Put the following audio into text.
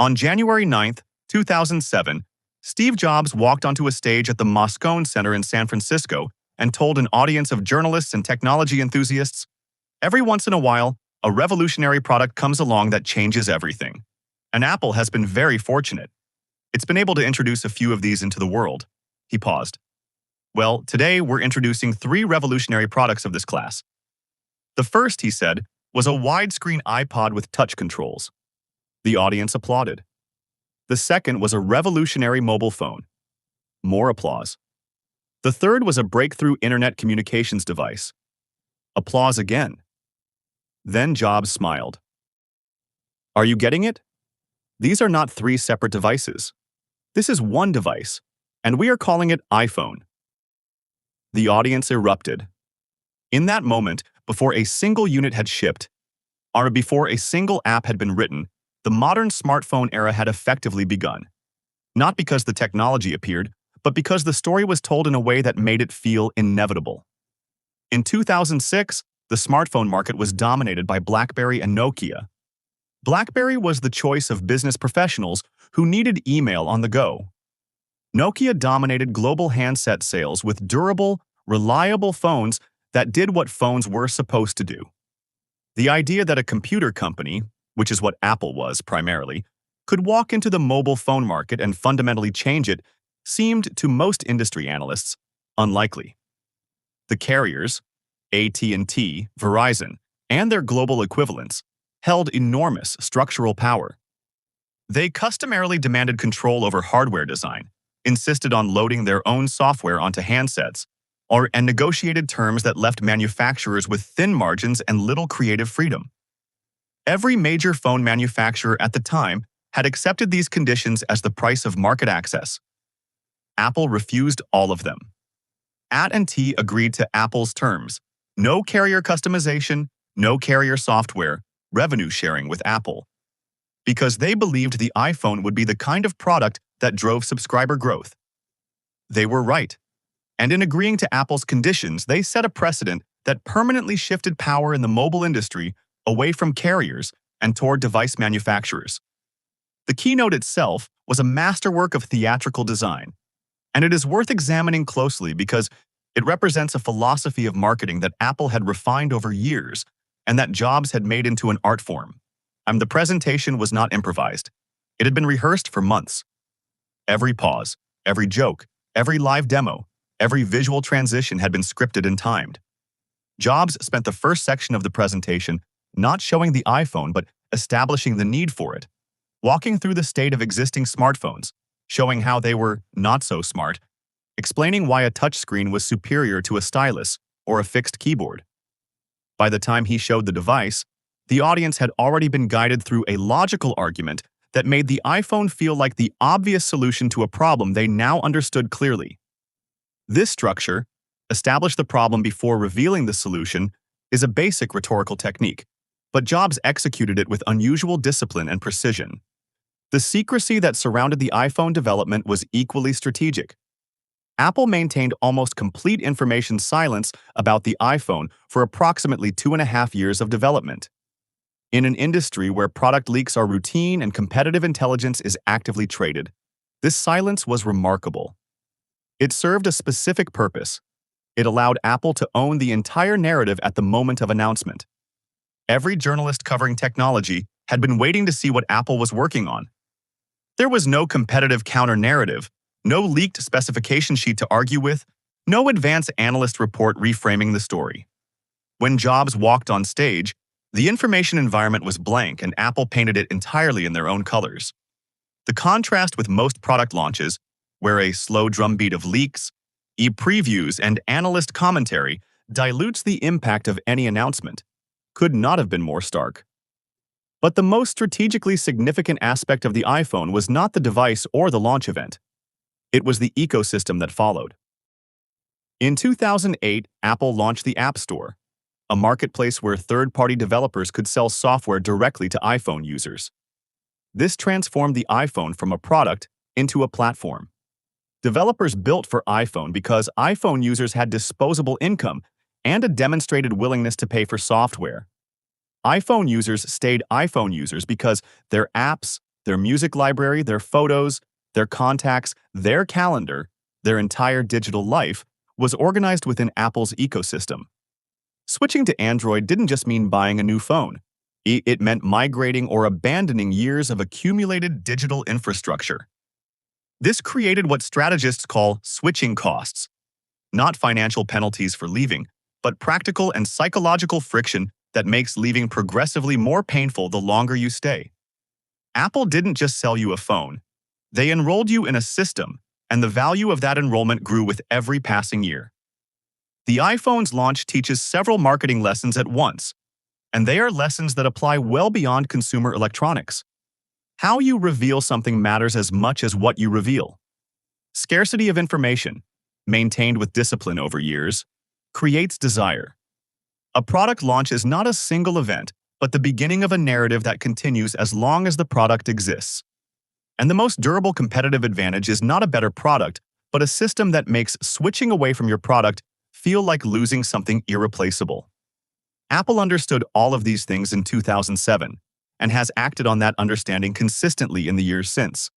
On January 9th, 2007, Steve Jobs walked onto a stage at the Moscone Center in San Francisco and told an audience of journalists and technology enthusiasts, "Every once in a while, a revolutionary product comes along that changes everything. And Apple has been very fortunate. It's been able to introduce a few of these into the world." He paused. "Well, today we're introducing 3 revolutionary products of this class. The first," he said, "was a widescreen iPod with touch controls." The audience applauded. The second was a revolutionary mobile phone. More applause. The third was a breakthrough internet communications device. Applause again. Then Jobs smiled. "Are you getting it? These are not 3 separate devices. This is one device, and we are calling it iPhone." The audience erupted. In that moment, before a single unit had shipped, or before a single app had been written, the modern smartphone era had effectively begun. Not because the technology appeared, but because the story was told in a way that made it feel inevitable. In 2006, the smartphone market was dominated by BlackBerry and Nokia. BlackBerry was the choice of business professionals who needed email on the go. Nokia dominated global handset sales with durable, reliable phones that did what phones were supposed to do. The idea that a computer company, which is what Apple was primarily, could walk into the mobile phone market and fundamentally change it seemed to most industry analysts unlikely. The carriers, AT&T, Verizon, and their global equivalents, held enormous structural power. They customarily demanded control over hardware design, insisted on loading their own software onto handsets, and negotiated terms that left manufacturers with thin margins and little creative freedom. Every major phone manufacturer at the time had accepted these conditions as the price of market access. Apple refused all of them. AT&T agreed to Apple's terms: no carrier customization, no carrier software, revenue sharing with Apple, because they believed the iPhone would be the kind of product that drove subscriber growth. They were right, and in agreeing to Apple's conditions, they set a precedent that permanently shifted power in the mobile industry away from carriers and toward device manufacturers. The Keynote itself was a masterwork of theatrical design, and it is worth examining closely because it represents a philosophy of marketing that Apple had refined over years and that Jobs had made into an art form. The presentation was not improvised. It had been rehearsed for months. Every pause, every joke, every live demo, every visual transition had been scripted and timed. Jobs spent the first section of the presentation not showing the iPhone but establishing the need for it, walking through the state of existing smartphones, showing how they were not so smart, explaining why a touchscreen was superior to a stylus or a fixed keyboard. By the time he showed the device, the audience had already been guided through a logical argument that made the iPhone feel like the obvious solution to a problem they now understood clearly. This structure, establish the problem before revealing the solution, is a basic rhetorical technique, but Jobs executed it with unusual discipline and precision. The secrecy that surrounded the iPhone development was equally strategic. Apple maintained almost complete information silence about the iPhone for approximately 2.5 years of development. In an industry where product leaks are routine and competitive intelligence is actively traded, this silence was remarkable. It served a specific purpose. It allowed Apple to own the entire narrative at the moment of announcement. Every journalist covering technology had been waiting to see what Apple was working on. There was no competitive counter-narrative, no leaked specification sheet to argue with, no advance analyst report reframing the story. When Jobs walked on stage, the information environment was blank and Apple painted it entirely in their own colors. The contrast with most product launches, where a slow drumbeat of leaks, e-previews, and analyst commentary dilutes the impact of any announcement, could not have been more stark. But the most strategically significant aspect of the iPhone was not the device or the launch event. It was the ecosystem that followed. In 2008, Apple launched the App Store, a marketplace where third-party developers could sell software directly to iPhone users. This transformed the iPhone from a product into a platform. Developers built for iPhone because iPhone users had disposable income and a demonstrated willingness to pay for software. iPhone users stayed iPhone users because their apps, Their music library, their photos, their contacts, their calendar, their entire digital life was organized within Apple's ecosystem. Switching to Android didn't just mean buying a new phone. It meant migrating or abandoning years of accumulated digital infrastructure. This created what strategists call switching costs, not financial penalties for leaving, but practical and psychological friction that makes leaving progressively more painful the longer you stay. Apple didn't just sell you a phone. They enrolled you in a system, and the value of that enrollment grew with every passing year. The iPhone's launch teaches several marketing lessons at once, and they are lessons that apply well beyond consumer electronics. How you reveal something matters as much as what you reveal. Scarcity of information, maintained with discipline over years, creates desire. A product launch is not a single event, but the beginning of a narrative that continues as long as the product exists. And the most durable competitive advantage is not a better product, but a system that makes switching away from your product feel like losing something irreplaceable. Apple understood all of these things in 2007 and has acted on that understanding consistently in the years since.